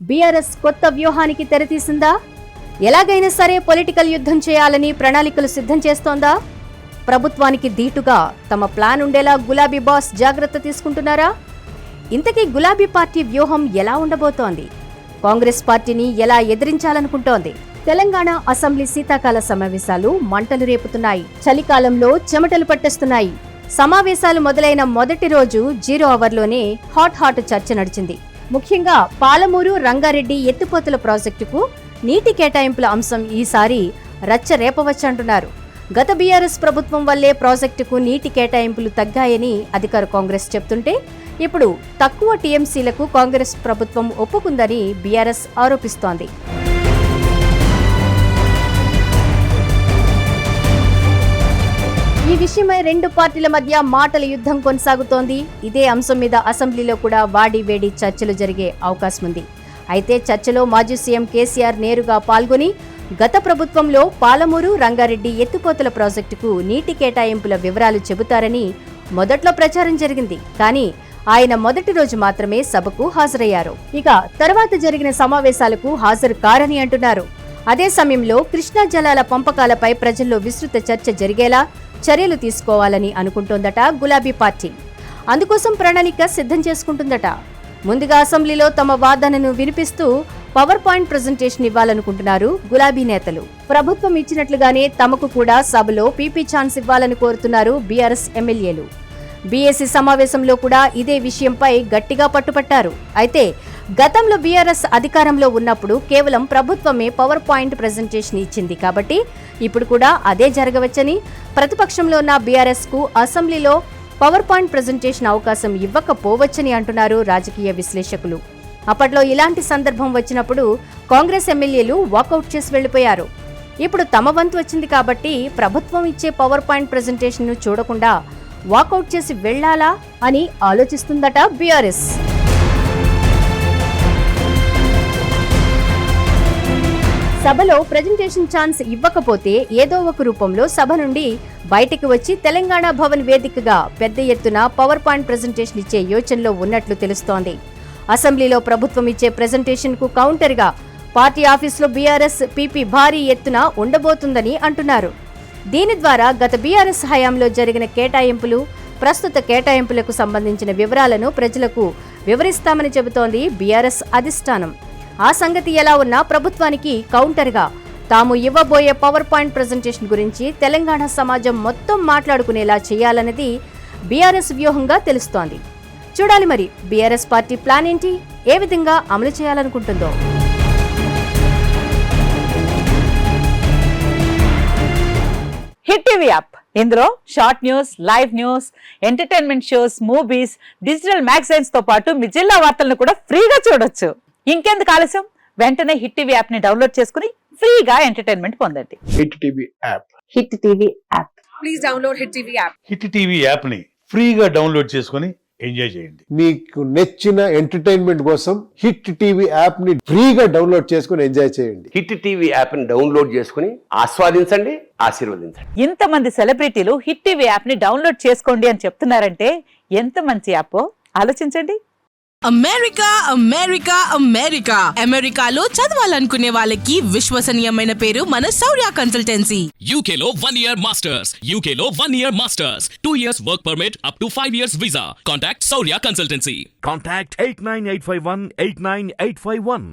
BRS కొత్త వ్యూహానికి తెరతీసిందా? ఎలాగైనా సరే పొలిటికల్ యుద్ధం చేయాలని ప్రణాళికలు సిద్ధం చేస్తోందా? ప్రభుత్వానికి ధీటుగా తమ ప్లాన్ ఉండేలా గులాబీ బాస్ జాగ్రత్త తీసుకుంటున్నారా? ఇంతకీ గులాబీ పార్టీ వ్యూహం ఎలా ఉండబోతోంది? కాంగ్రెస్ పార్టీని ఎలా ఎదిరించాలనుకుంటోంది? తెలంగాణ అసెంబ్లీ శీతాకాల సమావేశాలు మంటలు రేపుతున్నాయి. చలికాలంలో చెమటలు పట్టేస్తున్నాయి. సమావేశాలు మొదలైన మొదటి రోజు 0 అవర్లోనే హాట్ చర్చ నడిచింది. ముఖ్యంగా పాలమూరు రంగారెడ్డి ఎత్తిపోతల ప్రాజెక్టుకు నీటి కేటాయింపుల అంశం ఈసారి రచ్చ రేపవచ్చంటున్నారు. గత బీఆర్ఎస్ ప్రభుత్వం వల్లే ప్రాజెక్టుకు నీటి కేటాయింపులు తగ్గాయని అధికార కాంగ్రెస్ చెప్తుంటే ఇప్పుడు తక్కువ టీఎంసీలకు కాంగ్రెస్ ప్రభుత్వం ఒప్పుకుందని బీఆర్ఎస్ ఆరోపిస్తోంది. ఈ విషయమై రెండు పార్టీల మధ్య మాటల యుద్ధం కొనసాగుతోంది. ఇదే అంశం మీద అసెంబ్లీలో కూడా వాడివేడి చర్చలు జరిగే అవకాశం ఉంది. అయితే చర్చలో మాజీ సీఎం కేసీఆర్ నేరుగా పాల్గొని గత ప్రభుత్వంలో పాలమూరు రంగారెడ్డి ఎత్తిపోతల ప్రాజెక్టుకు నీటి కేటాయింపుల వివరాలు చెబుతారని మొదట్లో ప్రచారం జరిగింది. కానీ ఆయన మొదటి రోజు మాత్రమే సభకు హాజరయ్యారు. ఇక తర్వాత జరిగిన సమావేశాలకు హాజరు కారని అంటున్నారు. అదే సమయంలో కృష్ణా జలాల పంపకాలపై ప్రజల్లో విస్తృత చర్చ జరిగేలా చర్యలు తీసుకోవాలని అనుకుంటోందట గులాబీ పార్టీ. అందుకోసం ప్రణాళిక సిద్ధం చేసుకుంటుందట. ముందుగా అసెంబ్లీలో తమ వాదనను వినిపిస్తూ పవర్ పాయింట్ ప్రెజెంటేషన్ ఇవ్వాలనుకుంటున్నారు గులాబీ నేతలు. ప్రభుత్వం ఇచ్చినట్లుగానే తమకు కూడా సభలో పీపీ ఛాన్స్ ఇవ్వాలని కోరుతున్నారు బీఆర్ఎస్ ఎమ్మెల్యేలు. బీఏసీ సమావేశంలో కూడా ఇదే విషయంపై గట్టిగా పట్టుపట్టారు. అయితే గతంలో బీఆర్ఎస్ అధికారంలో ఉన్నప్పుడు కేవలం ప్రభుత్వమే పవర్ పాయింట్ ప్రెజెంటేషన్ ఇచ్చింది కాబట్టి ఇప్పుడు కూడా అదే జరగవచ్చని, ప్రతిపక్షంలో ఉన్న బీఆర్ఎస్ కు అసెంబ్లీలో పవర్ పాయింట్ ప్రెజెంటేషన్ అవకాశం ఇవ్వకపోవచ్చని అంటున్నారు రాజకీయ విశ్లేషకులు. అప్పట్లో ఇలాంటి సందర్భం వచ్చినప్పుడు కాంగ్రెస్ ఎమ్మెల్యేలు వాకౌట్ చేసి వెళ్లిపోయారు. ఇప్పుడు తమ వంతు వచ్చింది కాబట్టి ప్రభుత్వం ఇచ్చే పవర్ పాయింట్ ప్రెజెంటేషన్ ను చూడకుండా వాకౌట్ చేసి వెళ్లాలా అని ఆలోచిస్తుందట బీఆర్ఎస్. సభలో ప్రెజెంటేషన్ ఛాన్స్ ఇవ్వకపోతే ఏదో ఒక రూపంలో సభ నుండి బయటికి వచ్చి తెలంగాణ భవన్ వేదికగా పెద్ద ఎత్తున పవర్ పాయింట్ ప్రెజెంటేషన్ ఇచ్చే యోచనలో ఉన్నట్లు తెలుస్తోంది. అసెంబ్లీలో ప్రభుత్వం ఇచ్చే ప్రెజెంటేషన్ కు కౌంటర్ గా పార్టీ ఆఫీసులో బీఆర్ఎస్ పీపీ భారీ ఎత్తున ఉండబోతుందని అంటున్నారు. దీని ద్వారా గత బీఆర్ఎస్ హయాంలో జరిగిన కేటాయింపులు, ప్రస్తుత కేటాయింపులకు సంబంధించిన వివరాలను ప్రజలకు వివరిస్తామని చెబుతోంది బీఆర్ఎస్ అధిష్టానం. ఆ సంగతి ఎలా ఉన్నా ప్రభుత్వానికి కౌంటర్గా తాము ఇవ్వబోయే పవర్ పాయింట్ ప్రెజెంటేషన్ గురించి తెలంగాణ సమాజం మొత్తం మాట్లాడుకునేలా చేయాలన్నది బీఆర్ఎస్ వ్యూహంగా తెలుస్తోంది. చూడాలి మరి బీఆర్ఎస్ పార్టీ ప్లాన్ ఏంటి, ఏ విధంగా అమలు చేయాలనుకుంటుందో. హిట్ టీవీ యాప్, ఇందులో short news, live news, entertainment shows, movies, digital magazines తో పాటు మీ జిల్లా వార్తలను కూడా ఫ్రీగా చూడొచ్చు. ఇంకెందుకు ఆలస్యం, వెంటనే హిట్ టీవీ యాప్ ని డౌన్లోడ్ చేసుకుని ఫ్రీగా ఎంటర్టైన్మెంట్ పొందండి. Hit TV app. Hit TV app. Please download hit TV app. Hit TV app ని ఫ్రీగా డౌన్లోడ్ చేసుకుని ఎంజాయ్ చేయండి. మీకు నచ్చిన ఎంటర్టైన్మెంట్ కోసం హిట్ టీవీ యాప్ ని ఫ్రీగా డౌన్లోడ్ చేసుకుని ఎంజాయ్ చేయండి. హిట్ టీవీ యాప్ ని డౌన్లోడ్ చేసుకుని ఆస్వాదించండి, ఆశీర్వదించండి. ఇంతమంది సెలబ్రిటీలు హిట్ టీవీ యాప్ ని డౌన్లోడ్ చేసుకోండి అని చెప్తున్నారంటే ఎంత మంచి యాప్ ఆలోచించండి. అమెరికా అమెరికా అమెరికా అమెరికాలో చదవాలనుకునే వాళ్ళకి విశ్వసనీయమైన పేరు మన శౌర్య కన్సల్టెన్సీ. UK లో 1 year masters, UK లో 1 year masters, 2 years work permit up to 5 years visa. Contact Saurya Consultancy. Contact 89851 89851.